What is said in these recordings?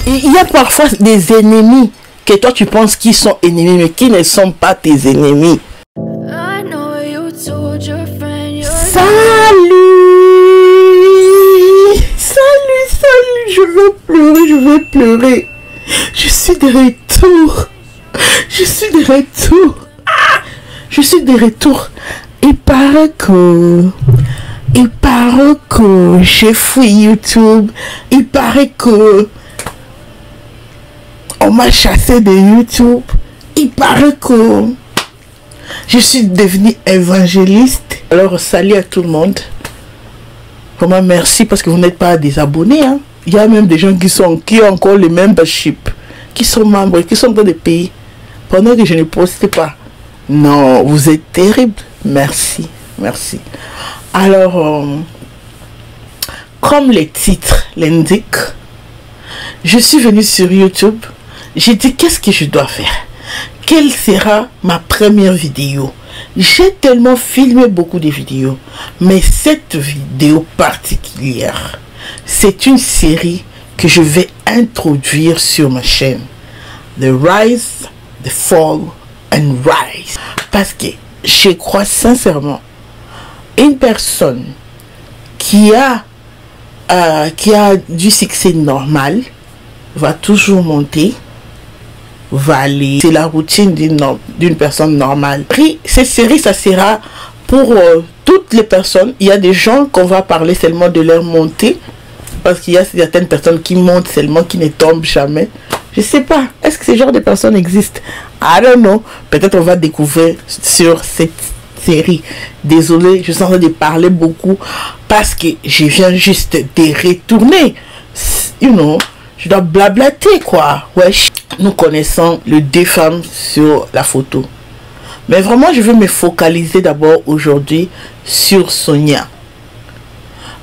Il y a parfois des ennemis que toi tu penses qu'ils sont ennemis, mais qui ne sont pas tes ennemis. Salut! Salut! Je veux pleurer. Je suis de retour. Je suis de retour. Il paraît que j'ai fouillé YouTube. Il paraît que on m'a chassé de YouTube. Il paraît que je suis devenue évangéliste. Alors salut à tout le monde. Vraiment merci parce que vous n'êtes pas des abonnés. Hein. Il y a même des gens qui ont encore le membership, qui sont membres, qui sont dans des pays pendant que je ne poste pas. Non, vous êtes terribles. Merci. Alors, comme les titres l'indiquent, je suis venue sur YouTube. J'ai dit qu'est-ce que je dois faire? Quelle sera ma première vidéo? J'ai tellement filmé beaucoup de vidéos, mais cette vidéo particulière, c'est une série que je vais introduire sur ma chaîne. The Rise, The Fall and Rise. Parce que je crois sincèrement, une personne qui a du succès normal va toujours monter, va aller. C'est la routine d'une personne normale. Cette série, ça sera pour toutes les personnes. Il y a des gens qu'on va parler seulement de leur montée, parce qu'il y a certaines personnes qui montent seulement, qui ne tombent jamais. Je sais pas, est-ce que ce genre de personnes existent? I don't know. Peut-être on va découvrir sur cette série. Désolé, je suis en train de parler beaucoup parce que je viens juste de retourner. You know, je dois blablater quoi. Wesh. Nous connaissons les deux femmes sur la photo. Mais vraiment, je veux me focaliser d'abord aujourd'hui sur Sonia.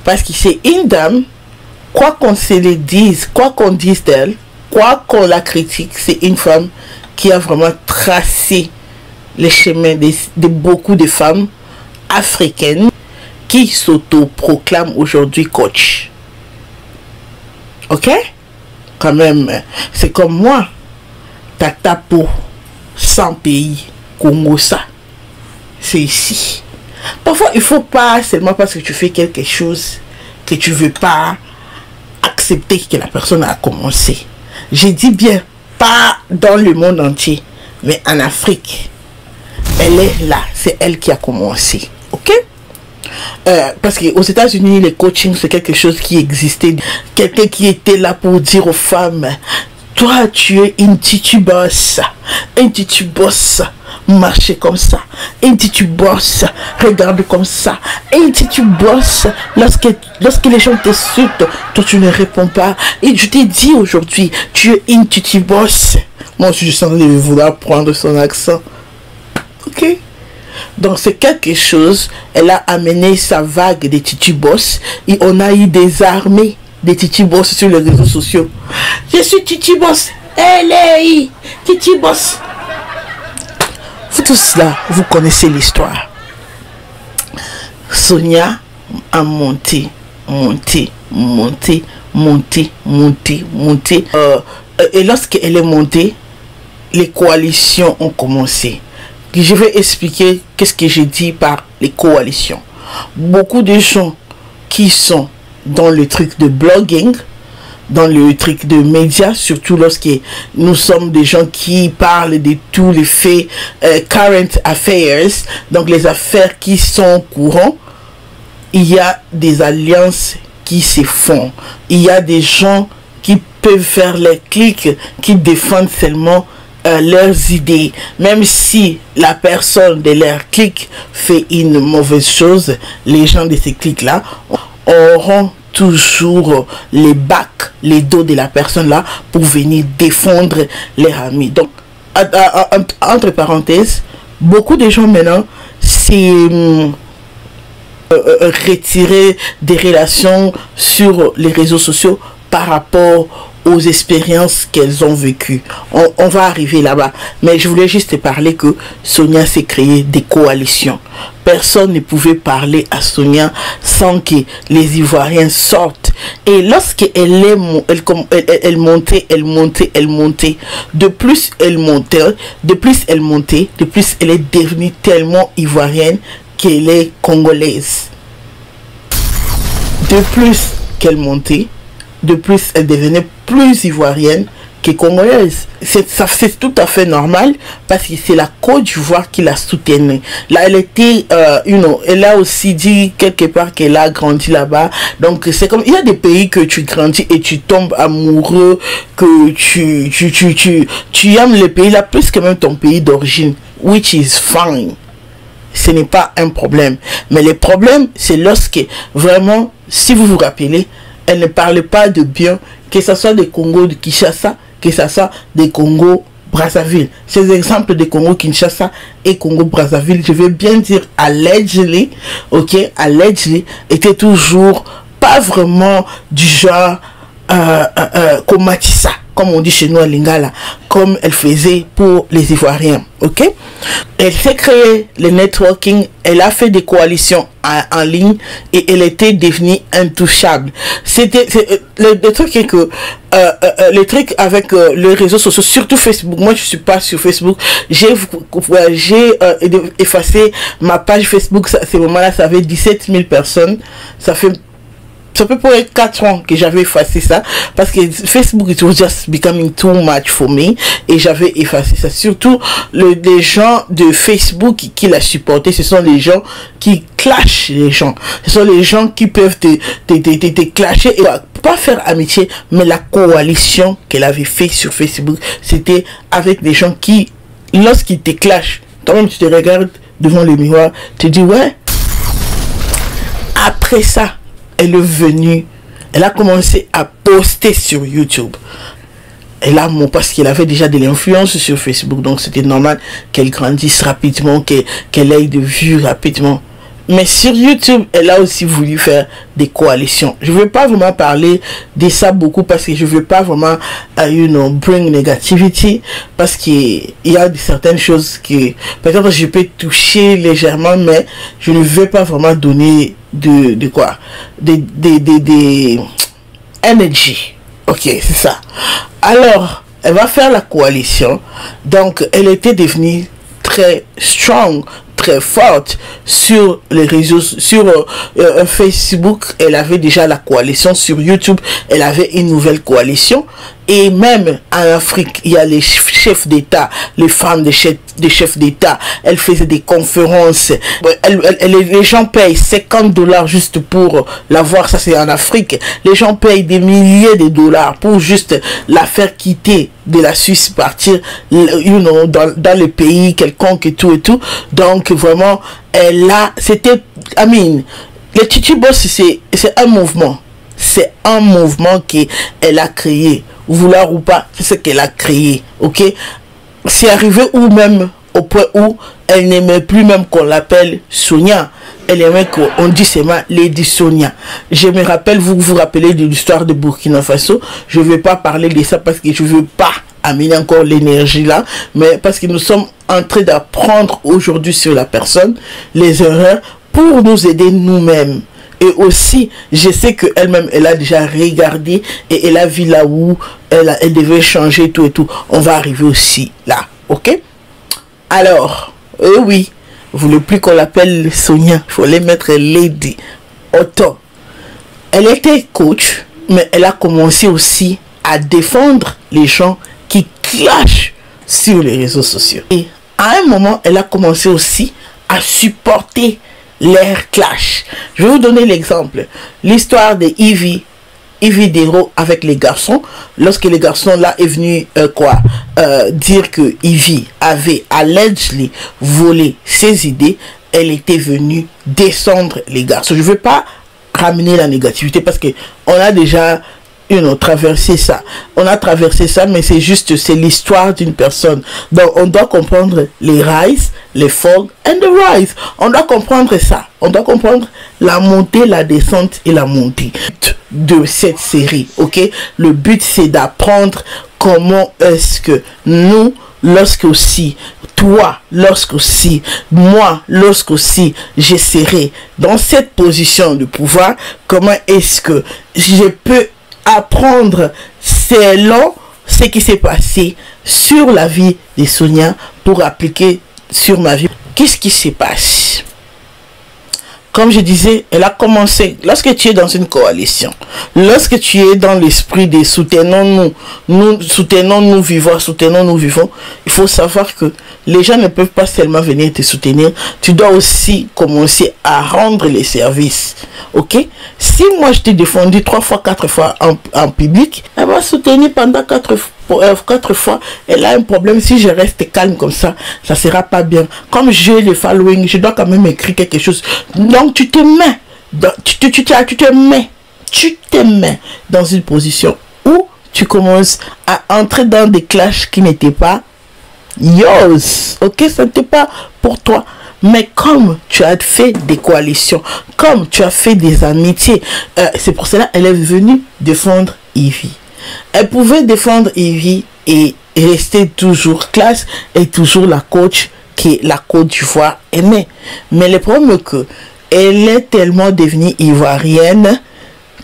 Parce que c'est une dame, quoi qu'on se le dise, quoi qu'on dise d'elle, quoi qu'on la critique, c'est une femme qui a vraiment tracé les chemins de beaucoup de femmes africaines qui s'auto-proclament aujourd'hui coach. Ok? Quand même, c'est comme moi. Tata pour 100 pays, Congo ça. C'est ici. Parfois, il faut pas seulement parce que tu fais quelque chose que tu veux pas accepter que la personne a commencé. J'ai dit bien, pas dans le monde entier, mais en Afrique. Elle est là, c'est elle qui a commencé. Ok? Parce qu'aux États-Unis, le coaching, c'est quelque chose qui existait. Quelqu'un qui était là pour dire aux femmes, toi, tu es une titubosse. Un titubosse, marchez comme ça. Un titubosse, regarde comme ça. Un titubosse, lorsque les gens t'insultent, toi, tu ne réponds pas. Et je t'ai dit aujourd'hui, tu es une titubosse. Moi, je suis en train de vouloir prendre son accent. Ok? Donc c'est quelque chose. Elle a amené sa vague de titubos et on a eu des armées de titubos sur les réseaux sociaux. Je suis titubos. LA titubos. Vous tous là, vous connaissez l'histoire. Sonia a monté. Et lorsqu'elle est montée, les coalitions ont commencé. Je vais expliquer qu'est-ce que j'ai dit par les coalitions. Beaucoup de gens qui sont dans le truc de blogging, dans le truc de médias, surtout lorsque nous sommes des gens qui parlent de tous les faits, current affairs, donc les affaires qui sont courantes, il y a des alliances qui se font. Il y a des gens qui peuvent faire les clics, qui défendent seulement leurs idées, même si la personne de leur clic fait une mauvaise chose, les gens de ces clics là auront toujours les bacs, les dos de la personne là pour venir défendre leurs amis. Donc entre parenthèses, beaucoup de gens maintenant c'est retirer des relations sur les réseaux sociaux par rapport aux expériences qu'elles ont vécues. On va arriver là-bas. Mais je voulais juste te parler que Sonia s'est créé des coalitions. Personne ne pouvait parler à Sonia sans que les Ivoiriens sortent. Et lorsqu'elle montait, de plus elle montait, de plus elle est devenue tellement ivoirienne qu'elle est congolaise. De plus qu'elle montait, de plus elle devenait plus ivoirienne que congolaise. C'est tout à fait normal parce que c'est la Côte d'Ivoire qui la soutenait. Là, elle était, elle a aussi dit quelque part qu'elle a grandi là-bas. Donc, c'est comme, il y a des pays que tu grandis et tu tombes amoureux, que tu aimes le pays là plus que même ton pays d'origine, which is fine. Ce n'est pas un problème. Mais le problème, c'est lorsque vraiment, si vous vous rappelez, elle ne parlait pas de bien, que ce soit des Congo de Kinshasa, que ce soit des Congo Brazzaville. Ces exemples de Congo Kinshasa et Congo Brazzaville, je vais bien dire allegedly, ok, allegedly, étaient toujours pas vraiment du genre comme Matissa, comme on dit chez nous à Lingala, comme elle faisait pour les Ivoiriens, ok. Elle s'est créé le networking, elle a fait des coalitions en ligne et elle était devenue intouchable. C'était le truc est que le truc avec les réseaux sociaux, surtout Facebook, moi je suis pas sur Facebook, j'ai effacé ma page Facebook, à ce moment-là ça avait 17 000 personnes, ça peut pour être 4 ans que j'avais effacé ça parce que Facebook it was just becoming too much for me et j'avais effacé ça. Surtout les gens de Facebook qui la supportaient, ce sont les gens qui clashent les gens, ce sont les gens qui peuvent te clasher et pas faire amitié, mais la coalition qu'elle avait fait sur Facebook, c'était avec des gens qui, lorsqu'ils te clashent, toi-même tu te regardes devant le miroir, tu te dis ouais. Après ça, elle est venue, elle a commencé à poster sur YouTube. Elle a parce qu'elle avait déjà de l'influence sur Facebook, donc c'était normal qu'elle grandisse rapidement, qu'elle ait de vues rapidement. Mais sur YouTube, elle a aussi voulu faire des coalitions. Je ne veux pas vraiment parler de ça beaucoup parce que je ne veux pas vraiment, bring negativity, parce qu'il y a certaines choses que peut-être je peux toucher légèrement, mais je ne veux pas vraiment donner de quoi, des energy. Ok, c'est ça. Alors, elle va faire la coalition. Donc, elle était devenue très strong, très forte sur les réseaux, sur Facebook. Elle avait déjà la coalition. Sur YouTube, elle avait une nouvelle coalition. Et même en Afrique, il y a les chefs d'État, les femmes des chefs d'État. Elle faisait des conférences. Les gens payent 50 $, juste pour la voir. Ça, c'est en Afrique. Les gens payent des milliers de dollars pour juste la faire quitter de la Suisse, partir, dans le pays quelconque et tout et tout. Donc, vraiment, c'était, le Titi Boss, c'est un mouvement. C'est un mouvement qu'elle a créé. Vouloir ou pas, c'est ce qu'elle a créé. Ok, c'est arrivé où même au point où elle n'aimait plus même qu'on l'appelle Sonia. Elle aimait qu'on dise seulement Lady Sonia. Je me rappelle, vous vous rappelez de l'histoire de Burkina Faso. Je ne vais pas parler de ça parce que je ne veux pas amener encore l'énergie là, mais parce que nous sommes en train d'apprendre aujourd'hui sur la personne, les erreurs, pour nous aider nous-mêmes. Et aussi, je sais qu'elle-même, elle a déjà regardé et elle a vu là où elle devait changer tout et tout. On va arriver aussi là, ok? Alors, oui, vous ne voulez plus qu'on l'appelle Sonia, il faut les mettre Lady Otto. Elle était coach, mais elle a commencé aussi à défendre les gens qui clashent sur les réseaux sociaux. Et à un moment, elle a commencé aussi à supporter l'air clash. Je vais vous donner l'exemple. L'histoire de Ivy Dero avec les garçons. Lorsque les garçons là est venu dire que Ivy avait allegedly volé ses idées, elle était venue descendre les garçons. Je ne veux pas ramener la négativité parce que on a déjà traversé ça. On a traversé ça, mais c'est juste, c'est l'histoire d'une personne. Donc, on doit comprendre les rise, les fall and the rise. On doit comprendre ça, On doit comprendre la montée, la descente et la montée de cette série, ok? Le but, c'est d'apprendre comment est-ce que nous, lorsque aussi, toi, lorsque aussi, moi, lorsque aussi, je serai dans cette position de pouvoir, comment est-ce que je peux apprendre selon ce qui s'est passé sur la vie de Sonia pour appliquer sur ma vie. Qu'est-ce qui se passe? Comme je disais, elle a commencé, lorsque tu es dans une coalition, lorsque tu es dans l'esprit de soutenons-nous, nous vivons, il faut savoir que les gens ne peuvent pas seulement venir te soutenir, tu dois aussi commencer à rendre les services, ok? Si moi je t'ai défendu 3 fois, 4 fois en public, elle va soutenir pendant 4 fois, elle a un problème. Si je reste calme comme ça, ça sera pas bien. Comme j'ai le following, je dois quand même écrire quelque chose. Donc tu te mets dans une position où tu commences à entrer dans des clashs qui n'étaient pas yours, ok? Ça n'était pas pour toi. Mais comme tu as fait des coalitions, comme tu as fait des amitiés, c'est pour cela qu'elle est venue défendre Ivy. Elle pouvait défendre Ivy et rester toujours classe et toujours la coach que la Côte d'Ivoire aimait. Mais le problème est que elle est tellement devenue ivoirienne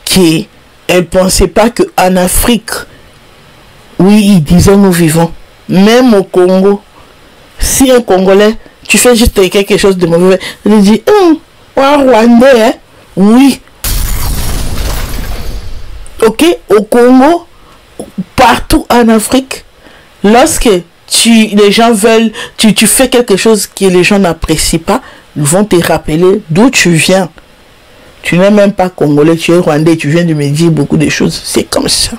qu'elle ne pensait pas qu'en Afrique, oui, disons nous vivons, même au Congo, si un Congolais, tu fais juste quelque chose de mauvais, il dit, Rwandais, hein? Oui. Ok, au Congo, partout en Afrique, lorsque les gens veulent, tu fais quelque chose que les gens n'apprécient pas, ils vont te rappeler d'où tu viens. Tu n'es même pas congolais, tu es rwandais, tu viens de me dire beaucoup de choses. C'est comme ça.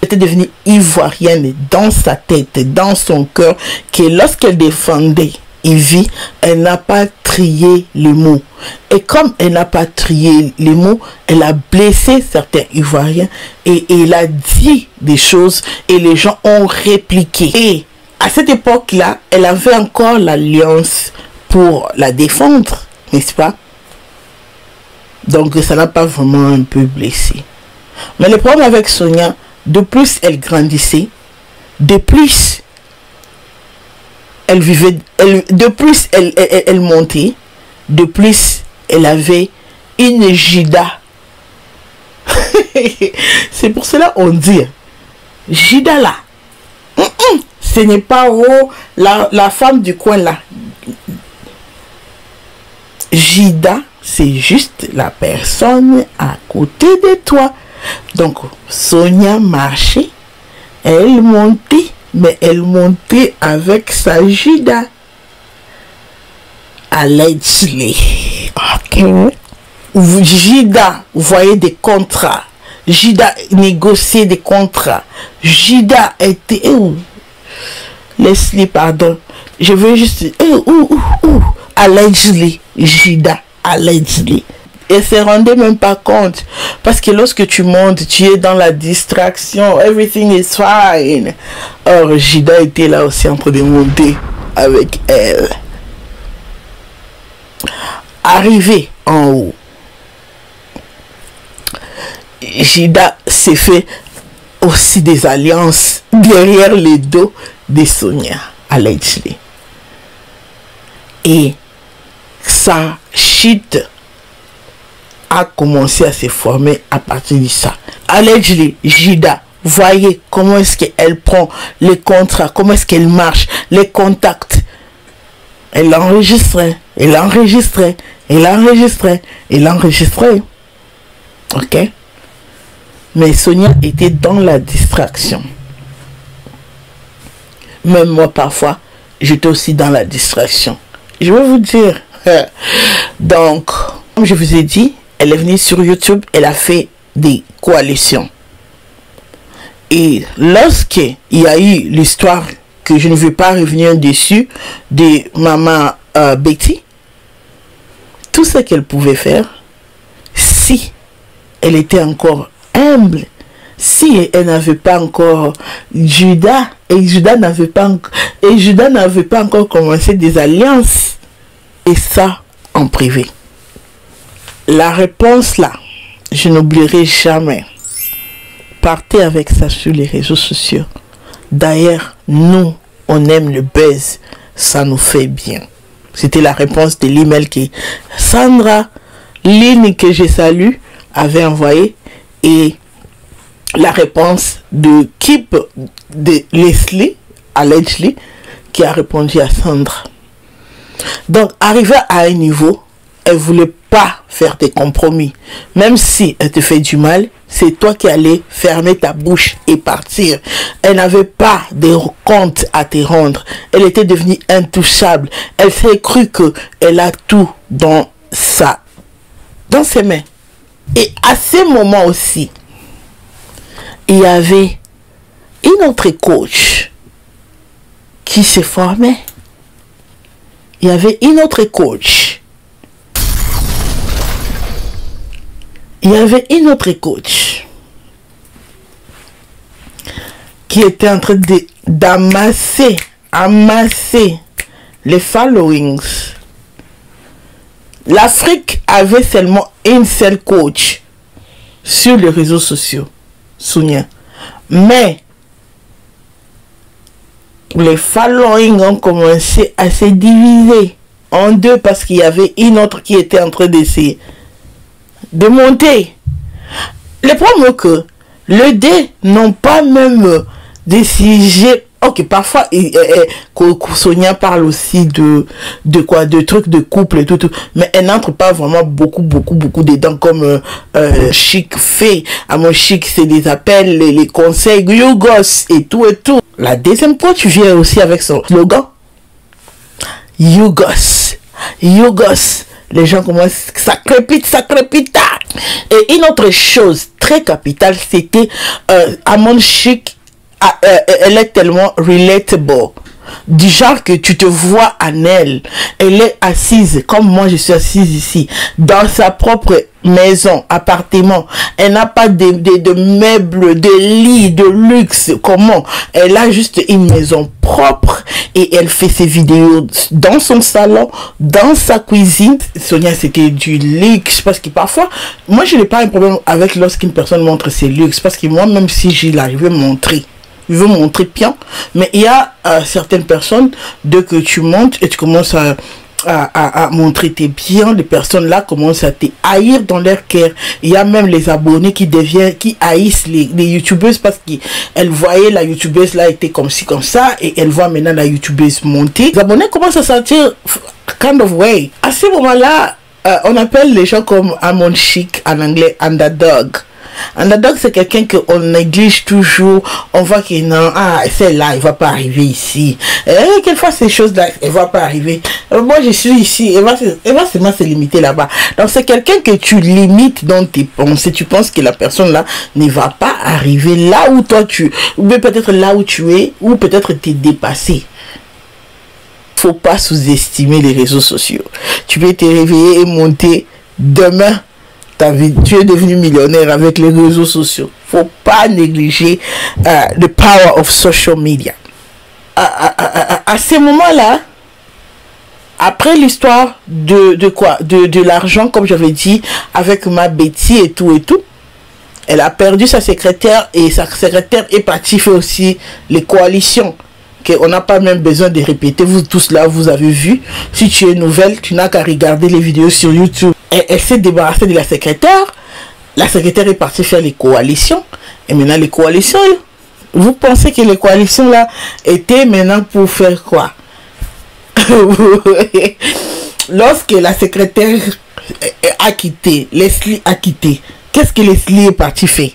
Elle était devenue ivoirienne dans sa tête, dans son cœur, que lorsqu'elle défendait Ivy, elle n'a pas trié les mots. Et comme elle n'a pas trié les mots, elle a blessé certains Ivoiriens et elle a dit des choses et les gens ont répliqué. Et à cette époque-là, elle avait encore l'alliance pour la défendre, n'est-ce pas? Donc ça n'a pas vraiment un peu blessé. Mais le problème avec Sonia, de plus elle grandissait, de plus elle vivait, de plus elle montait, de plus elle avait une Jida. C'est pour cela on dit Jida là, ce n'est pas la femme du coin là. Jida, c'est juste la personne à côté de toi. Donc Sonia marchait, elle montait, mais elle montait avec sa Jida. Allegedly. Ok. Jida voyait des contrats. Jida négociait des contrats. Jida était... Leslie, pardon. Je veux juste... Allegedly. Jida. Allegedly. Et se rendait même pas compte. Parce que lorsque tu montes, tu es dans la distraction. Everything is fine. Or, Jida était là aussi en train de monter avec elle. Arrivé en haut, Jida s'est fait aussi des alliances derrière les dos de Sonia, allegedly. Et sa chute a commencé à se former à partir de ça. Allegedly, Jida, voyez comment est-ce qu'elle prend les contrats, comment est-ce qu'elle marche, les contacts. Elle enregistrait, elle enregistrait, elle enregistrait, elle enregistrait. Ok? Mais Sonia était dans la distraction. Même moi, parfois, j'étais aussi dans la distraction. Je vais vous dire. Donc, comme je vous ai dit, elle est venue sur YouTube, elle a fait des coalitions. Et lorsqu'il y a eu l'histoire que je ne veux pas revenir dessus de maman Betty, tout ce qu'elle pouvait faire, si elle était encore humble, si elle n'avait pas encore Judas, et Judas n'avait pas encore commencé des alliances, et ça en privé. La réponse là, je n'oublierai jamais. Partez avec ça sur les réseaux sociaux. D'ailleurs, nous, on aime le buzz. Ça nous fait bien. C'était la réponse de l'email que Sandra Lynn, que je salue, avait envoyé. Et la réponse de Kip de Leslie, allegedly, qui a répondu à Sandra. Donc, arrivé à un niveau, elle voulait pas faire des compromis. Même si elle te fait du mal, c'est toi qui allais fermer ta bouche et partir. Elle n'avait pas de compte à te rendre. Elle était devenue intouchable. Elle s'est cru qu'elle a tout dans ses mains. Et à ce moment aussi, il y avait une autre coach qui se formait. Il y avait une autre coach. Il y avait une autre coach qui était en train d'amasser les followings. L'Afrique avait seulement une seule coach sur les réseaux sociaux, Sonia. Mais les followings ont commencé à se diviser en deux parce qu'il y avait une autre qui était en train d'essayer de monter. Le problème est que les deux n'ont pas même décidé. Ok, parfois Sonia parle aussi de quoi, de trucs de couple et tout, mais elle n'entre pas vraiment beaucoup dedans comme Chic fait. À mon Chic, c'est des appels, les conseils, Yougos et tout. La deuxième coach vient aussi avec son slogan Yougos. Les gens commencent, ça crépite. Et une autre chose très capitale, c'était Amon Chic. Elle est tellement relatable, du genre que tu te vois en elle. Elle est assise comme moi je suis assise ici dans sa propre maison, appartement. Elle n'a pas de meubles, de lits, de luxe. Comment? Elle a juste une maison propre et elle fait ses vidéos dans son salon, dans sa cuisine. Sonia, c'était du luxe parce que parfois, moi je n'ai pas un problème avec lorsqu'une personne montre ses luxes parce que moi, même si j'arrive à montrer, je veux montrer bien, mais il y a certaines personnes, dès que tu montes et tu commences à montrer tes biens, les personnes là commencent à te haïr dans leur cœur. Il y a même les abonnés qui haïssent les youtubeuses parce qu'elles voyaient la youtubeuse là était comme ci comme ça et elles voient maintenant la youtubeuse monter. Les abonnés commencent à sentir kind of way. À ce moment là, on appelle les gens comme Amon Chic en anglais underdog. Underdog, c'est quelqu'un qu'on néglige toujours. On voit que non, celle-là, elle va pas arriver ici. Quelquefois, ces choses-là, elle va pas arriver. Moi, je suis ici. Elle va seulement se limiter là-bas. Donc, c'est quelqu'un que tu limites dans tes pensées. Tu penses que la personne-là ne va pas arriver là où toi ou peut-être là où tu es, ou peut-être t'es dépassé. Faut pas sous-estimer les réseaux sociaux. Tu peux te réveiller et monter demain. Tu es devenu millionnaire avec les réseaux sociaux. Faut pas négliger the power of social media. À ce moment-là, après l'histoire de l'argent, comme j'avais dit, avec ma Betty et tout, elle a perdu sa secrétaire et sa secrétaire est partie faire aussi les coalitions. On n'a pas même besoin de répéter. Vous tous là, vous avez vu. Si tu es nouvelle, tu n'as qu'à regarder les vidéos sur YouTube. Elle s'est débarrassée de la secrétaire. La secrétaire est partie faire les coalitions. Et maintenant, les coalitions, vous pensez que les coalitions là étaient maintenant pour faire quoi? Lorsque la secrétaire a quitté, Leslie a quitté, qu'est-ce que Leslie est partie faire?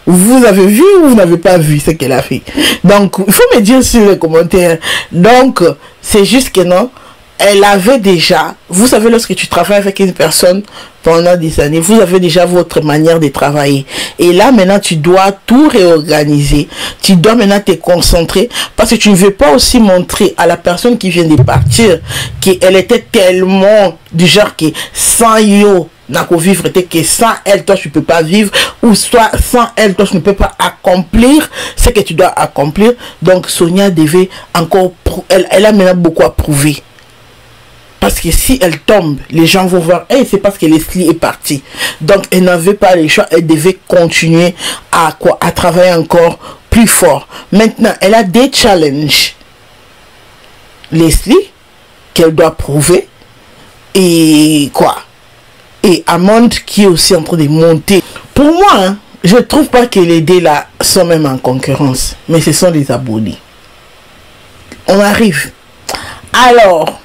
Vous avez vu ou vous n'avez pas vu ce qu'elle a fait? Donc, il faut me dire sur les commentaires. Donc, c'est juste que non, elle avait déjà, vous savez, lorsque tu travailles avec une personne pendant des années, vous avez déjà votre manière de travailler. Et là, maintenant, tu dois tout réorganiser. Tu dois maintenant te concentrer parce que tu ne veux pas aussi montrer à la personne qui vient de partir qu'elle était tellement du genre que sans yo, n'a qu'au vivre, que sans elle, toi, tu peux pas vivre, ou soit sans elle, toi, tu ne peux pas accomplir ce que tu dois accomplir. Donc, Sonia devait encore, elle a maintenant beaucoup à prouver. Parce que si elle tombe, les gens vont voir, hey, c'est parce que Leslie est partie. Donc, elle n'avait pas le choix. Elle devait continuer à travailler encore plus fort. Maintenant, elle a des challenges. Leslie, qu'elle doit prouver. Et et Amande qui est aussi en train de monter. Pour moi, hein, je ne trouve pas que les deux là sont même en concurrence. Mais ce sont des abonnés. On arrive. Alors,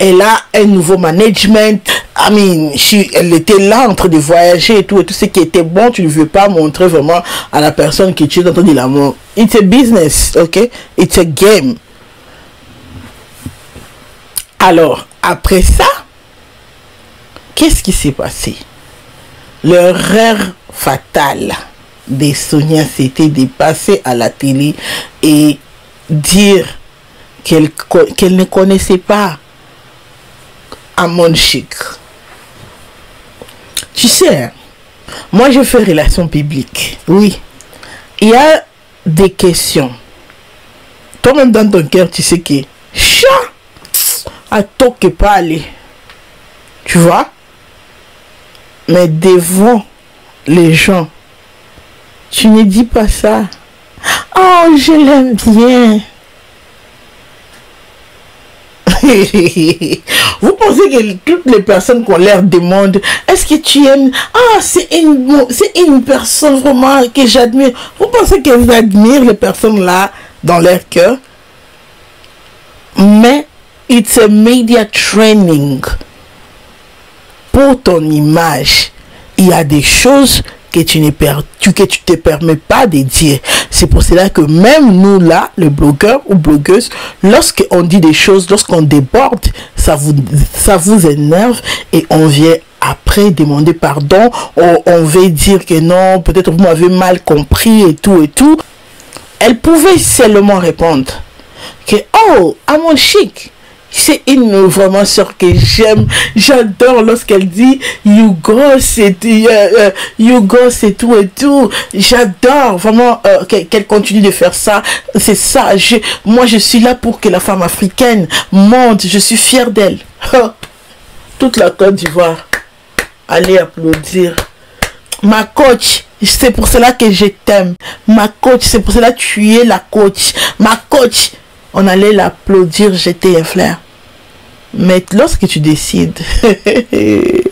elle a un nouveau management. Elle était là en train de voyager et tout ce qui était bon, tu ne veux pas montrer vraiment à la personne que tu es en train de l'amour. It's a business, ok? It's a game. Alors, après ça, qu'est-ce qui s'est passé? L'erreur fatale de Sonia, c'était de passer à la télé et dire qu'elle ne connaissait pas Amon Chic. Tu sais, moi je fais relations publiques. Oui, il y a des questions. Toi-même dans ton cœur, tu sais que chat à toi que pas aller. Tu vois? Mais devant les gens, tu ne dis pas ça. Oh, je l'aime bien. Vous pensez que toutes les personnes qu'on leur demande, est-ce que tu aimes? Ah, c'est une personne vraiment que j'admire. Vous pensez qu'elles admirent les personnes là dans leur cœur? Mais it's a media training. Pour ton image, il y a des choses que tu te permets pas de dire. C'est pour cela que même nous là, les blogueurs ou blogueuses, lorsqu'on dit des choses, lorsqu'on déborde, ça vous énerve et on vient après demander pardon, on veut dire que non, peut-être vous m'avez mal compris et tout et tout. Elle pouvait seulement répondre que oh, Amon Chic, c'est une vraiment sœur que j'aime. J'adore lorsqu'elle dit you go, c'est tout et tout. J'adore vraiment qu'elle continue de faire ça. C'est ça. Moi, je suis là pour que la femme africaine monte. Je suis fière d'elle. Toute la Côte d'Ivoire. Allez applaudir. Ma coach, c'est pour cela que je t'aime. Ma coach, c'est pour cela que tu es la coach. Ma coach. On allait l'applaudir, jeter un flair. Mais lorsque tu décides de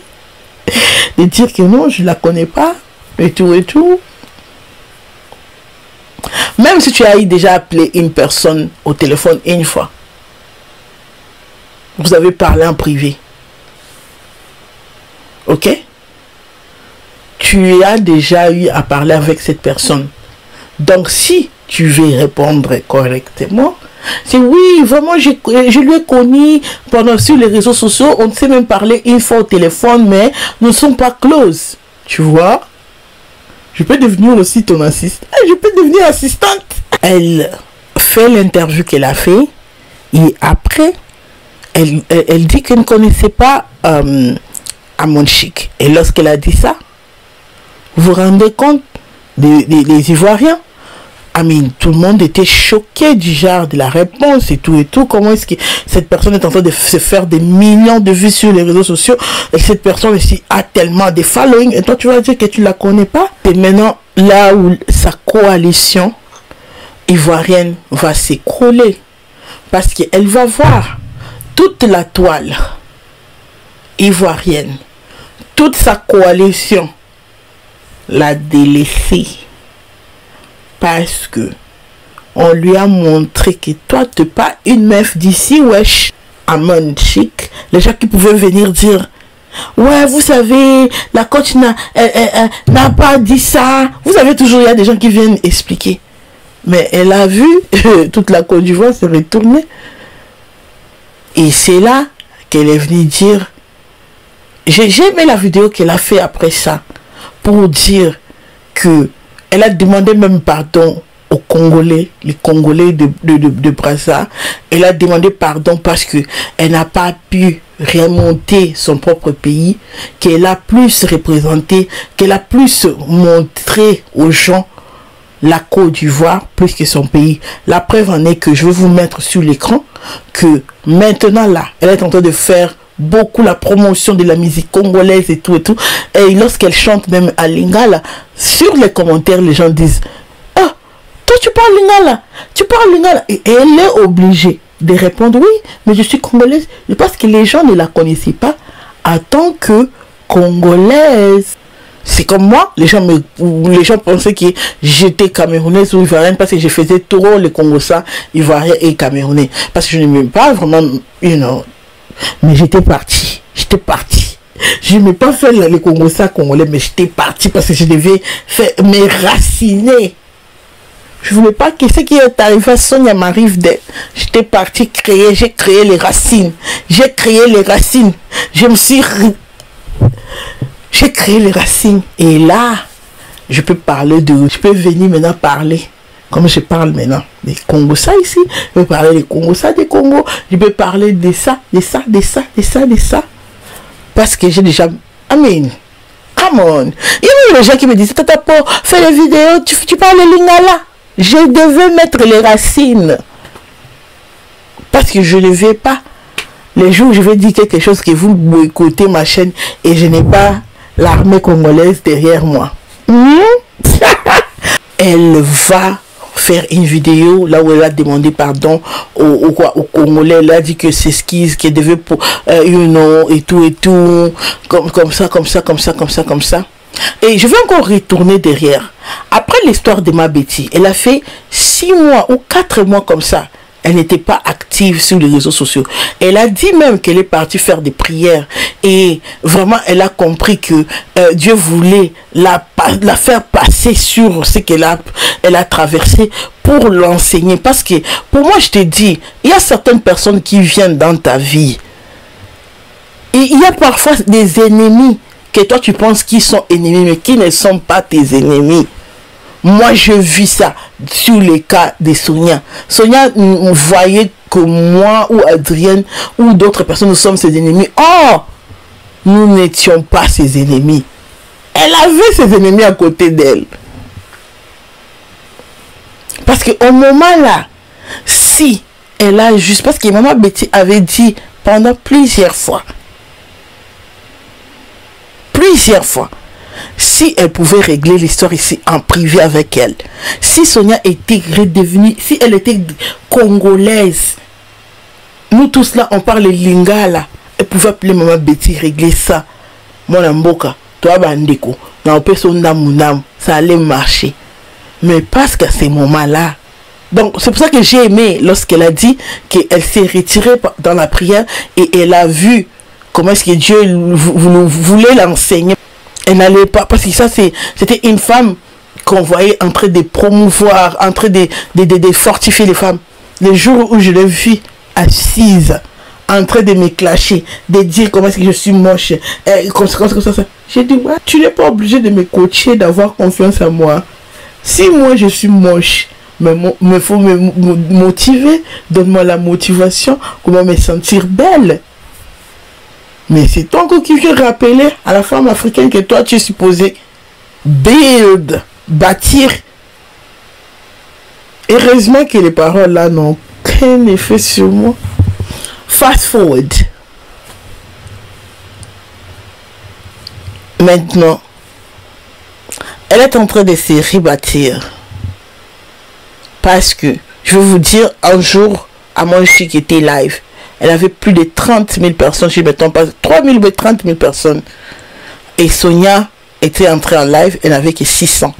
dire que non, je ne la connais pas, et tout, même si tu as déjà appelé une personne au téléphone une fois, vous avez parlé en privé, ok? Tu as déjà eu à parler avec cette personne. Donc si tu veux répondre correctement, c'est oui, vraiment, je lui ai connu pendant sur les réseaux sociaux. On ne sait même parler une fois au téléphone, mais nous ne sommes pas close. Tu vois? Je peux devenir aussi ton assistante. Je peux devenir assistante. Elle fait l'interview qu'elle a fait. Et après, elle dit qu'elle ne connaissait pas Amon Chic. Et lorsqu'elle a dit ça, vous vous rendez compte des Ivoiriens? Tout le monde était choqué du genre de la réponse et tout. Comment est-ce que cette personne est en train de se faire des millions de vues sur les réseaux sociaux et cette personne ici a tellement de following et toi tu vas dire que tu la connais pas? Et maintenant, là où sa coalition ivoirienne va s'écrouler parce qu'elle va voir toute la toile ivoirienne, toute sa coalition la délaisser. Parce que on lui a montré que toi, tu n'es pas une meuf d'ici, wesh. Amon Chic, les gens qui pouvaient venir dire, ouais, vous savez, la coach n'a pas dit ça. Vous savez, toujours, il y a des gens qui viennent expliquer. Mais elle a vu, toute la Côte d'Ivoire s'est retournée. Et c'est là qu'elle est venue dire, j'ai aimé la vidéo qu'elle a fait après ça, pour dire que elle a demandé même pardon aux Congolais, les Congolais de Brazza. Elle a demandé pardon parce que elle n'a pas pu remonter son propre pays, qu'elle a plus représenté, qu'elle a plus montré aux gens la Côte d'Ivoire plus que son pays. La preuve en est que je vais vous mettre sur l'écran que maintenant là, elle est en train de faire beaucoup la promotion de la musique congolaise et tout et tout. Et lorsqu'elle chante même à Lingala, sur les commentaires, les gens disent « Ah, toi tu parles Lingala, tu parles Lingala ». Et elle est obligée de répondre « Oui, mais je suis congolaise ». Parce que les gens ne la connaissaient pas en tant que congolaise. C'est comme moi, les gens pensaient que j'étais camerounaise ou ivoirienne parce que je faisais trop les Congolais, ivoiriens et camerounais. Parce que je n'aimais pas vraiment, mais j'étais partie. Je n'aimais pas faire les Congolais congolais, mais j'étais partie parce que je devais faire mes raciner. Je voulais pas que ce qui est arrivé à Sonia m'arrive d'elle. J'étais partie j'ai créé les racines. J'ai créé les racines. J'ai créé les racines. Et là, je peux venir maintenant parler. Comme je parle maintenant des Congos ici. Je peux parler des Congos des Congo. Je peux parler de ça. Parce que j'ai déjà... Amen. Come on. Il y a des gens qui me disent, Tata Po, fais les vidéos, tu parles le lingala. Je devais mettre les racines. Parce que je ne vais pas. Les jours où je vais dire quelque chose que vous boycottez ma chaîne et je n'ai pas l'armée congolaise derrière moi. Elle va faire une vidéo là où elle a demandé pardon au Congolais. Elle a dit que c'est ce qui devait pour et tout comme ça. Et je vais encore retourner derrière. Après l'histoire de ma Betty, elle a fait 6 mois ou 4 mois comme ça. Elle n'était pas active sur les réseaux sociaux. Elle a dit même qu'elle est partie faire des prières. Et vraiment, elle a compris que Dieu voulait la faire passer sur ce qu'elle a traversé pour l'enseigner. Parce que, pour moi, je te dis, il y a certaines personnes qui viennent dans ta vie. Et il y a parfois des ennemis que toi, tu penses qu'ils sont ennemis, mais qui ne sont pas tes ennemis. Moi, je vis ça sur les cas de Sonia. Sonia voyait que moi ou Adrienne ou d'autres personnes, nous sommes ses ennemis. Oh, nous n'étions pas ses ennemis. Elle avait ses ennemis à côté d'elle. Parce qu'au moment là, si elle a juste... Parce que maman Betty avait dit pendant plusieurs fois, si elle pouvait régler l'histoire ici en privé avec elle, si Sonia était redevenue, si elle était congolaise, nous tous là on parle lingala, elle pouvait appeler maman Betty, régler ça. Mon amboka, toi bandeko, ça allait marcher. Mais parce qu'à ces moments-là, donc c'est pour ça que j'ai aimé lorsqu'elle a dit qu'elle s'est retirée dans la prière et elle a vu comment est-ce que Dieu voulait l'enseigner. Elle n'allait pas, parce que ça c'était une femme qu'on voyait en train de promouvoir, en train de fortifier les femmes. Le jour où je l'ai vue assise, en train de me clasher, de dire comment est-ce que je suis moche, comme ça. J'ai dit, ouais, tu n'es pas obligé de me coacher, d'avoir confiance en moi. Si moi je suis moche, mais faut me motiver, donne-moi la motivation, comment me sentir belle. Mais c'est toi encore qui vient rappeler à la femme africaine que toi tu es supposé bâtir. Heureusement que les paroles là n'ont aucun effet sur moi. Fast forward. Maintenant, elle est en train de se rebâtir. Parce que, je vais vous dire, un jour, à mon chic qui était live, elle avait plus de 30 000 personnes, je ne me trompe pas, 3 000 ou 30 000 personnes. Et Sonia était entrée en live, elle n'avait que 600.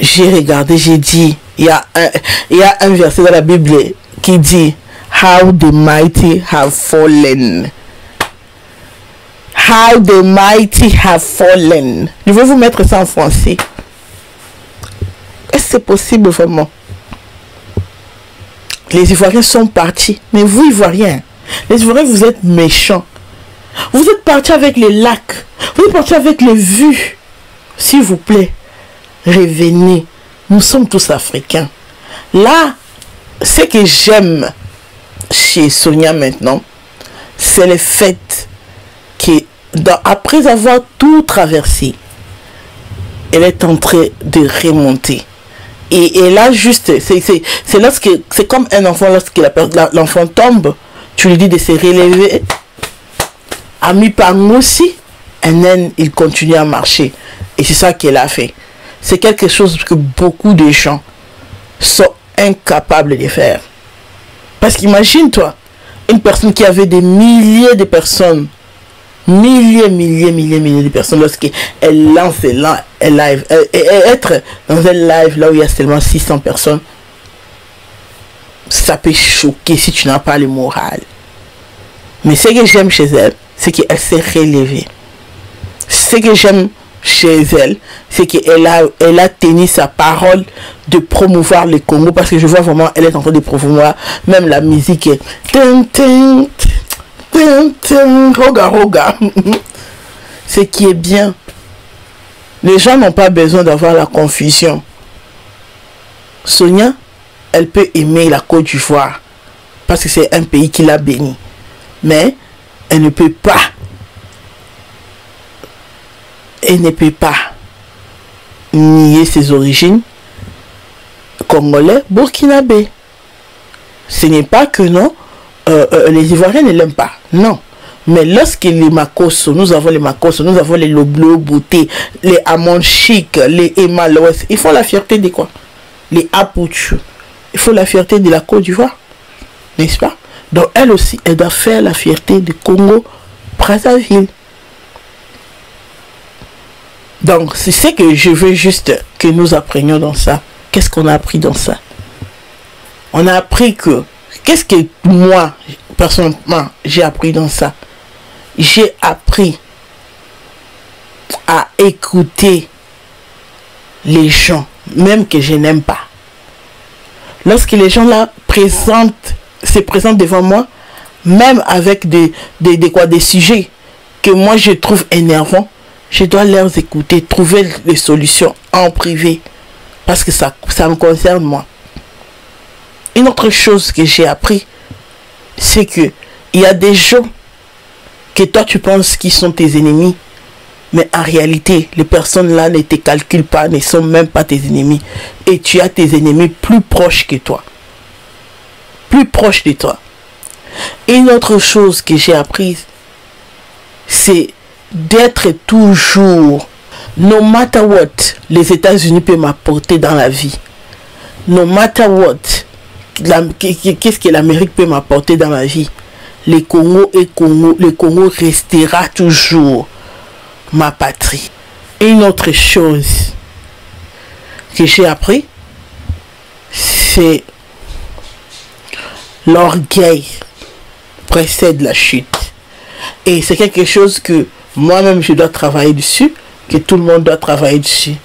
J'ai regardé, j'ai dit, il y a un verset dans la Bible qui dit, How the mighty have fallen. How the mighty have fallen. Je vais vous mettre ça en français. Est-ce que c'est possible vraiment? Les Ivoiriens sont partis. Mais vous, Ivoiriens, les Ivoiriens, vous êtes méchants. Vous êtes partis avec les lacs. Vous êtes partis avec les vues. S'il vous plaît, revenez. Nous sommes tous africains. Là, ce que j'aime chez Sonia maintenant, c'est le fait que après avoir tout traversé, elle est en train de remonter. Et là, juste, c'est lorsque, c'est comme un enfant, lorsque l'enfant tombe, tu lui dis de se relever. Ami Pango aussi, il continue à marcher. Et c'est ça qu'elle a fait. C'est quelque chose que beaucoup de gens sont incapables de faire. Parce qu'imagine-toi, une personne qui avait des milliers de personnes, milliers de personnes, lorsqu'elle lance un live, être dans un live là où il y a seulement 600 personnes, ça peut choquer si tu n'as pas le moral. Mais ce que j'aime chez elle, c'est qu'elle s'est relevée. Ce que j'aime chez elle, c'est qu'elle a tenu sa parole de promouvoir le Congo, parce que je vois vraiment, elle est en train de promouvoir même la musique. Roga. Ce qui est bien. Les gens n'ont pas besoin d'avoir la confusion. Sonia, elle peut aimer la Côte d'Ivoire parce que c'est un pays qui l'a béni. Mais elle ne peut pas. Elle ne peut pas nier ses origines congolais, burkinabé. Ce n'est pas que non, les Ivoiriens ne l'aiment pas. Non. Mais lorsque les Makosso, nous avons les Makosso, nous avons les Loblo, Beauté, les Amon Chic, les Emma l'Ouest, ils font la fierté de quoi? Les Apouchou. Il faut la fierté de la Côte d'Ivoire. N'est-ce pas? Donc elle aussi, elle doit faire la fierté du Congo, Brazzaville. Donc c'est ce que je veux juste que nous apprenions dans ça. Qu'est-ce qu'on a appris dans ça? On a appris que, qu'est-ce que moi, personnellement, j'ai appris dans ça? J'ai appris à écouter les gens, même que je n'aime pas. Lorsque les gens là se présentent devant moi, même avec des sujets que moi je trouve énervants, je dois leur écouter, trouver des solutions en privé, parce que ça me concerne moi. Une autre chose que j'ai appris, c'est que il y a des gens que toi tu penses qu'ils sont tes ennemis, mais en réalité, les personnes là ne te calculent pas, ne sont même pas tes ennemis. Et tu as tes ennemis plus proches que toi. Plus proches de toi. Une autre chose que j'ai apprise, c'est d'être toujours, no matter what, les États-Unis peuvent m'apporter dans la vie. No matter what, qu'est-ce que l'Amérique peut m'apporter dans la vie? Le Congo restera toujours ma patrie. Et une autre chose que j'ai appris, c'est l'orgueil précède la chute. Et c'est quelque chose que moi-même je dois travailler dessus, que tout le monde doit travailler dessus.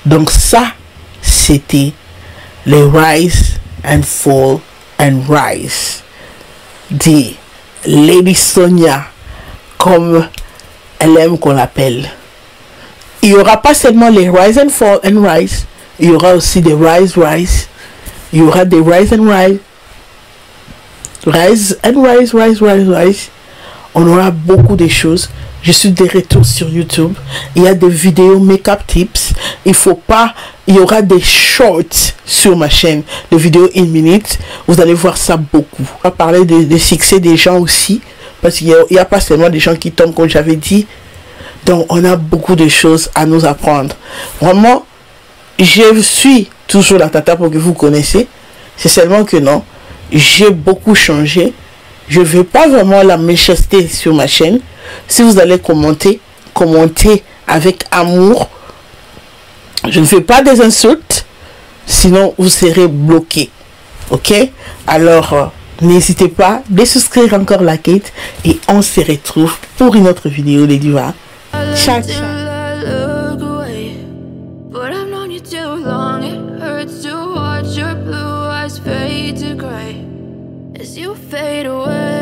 Donc ça, c'était les Rise and Fall and Rise de Lady Sonia, comme elle aime qu'on l'appelle. Il n'y aura pas seulement les Rise and Fall and Rise, il y aura aussi des Rise. Il y aura des Rise and Rise. Rise. On aura beaucoup de choses. Je suis de retour sur YouTube. Il y a des vidéos make-up tips. Il y aura des shorts sur ma chaîne. Des vidéos 1 minute. Vous allez voir ça beaucoup. On va parler des succès des gens aussi. Parce qu'il n'y a pas seulement des gens qui tombent, comme j'avais dit. Donc, on a beaucoup de choses à nous apprendre. Vraiment, je suis toujours la tata pour que vous connaissiez. C'est seulement que non. J'ai beaucoup changé. Je ne veux pas vraiment la méchanceté sur ma chaîne. Si vous allez commenter avec amour. Je ne fais pas des insultes. Sinon, vous serez bloqué. Ok? Alors, n'hésitez pas de souscrire encore la quête. Et on se retrouve pour une autre vidéo, les divas. Ciao, ciao. Fade away.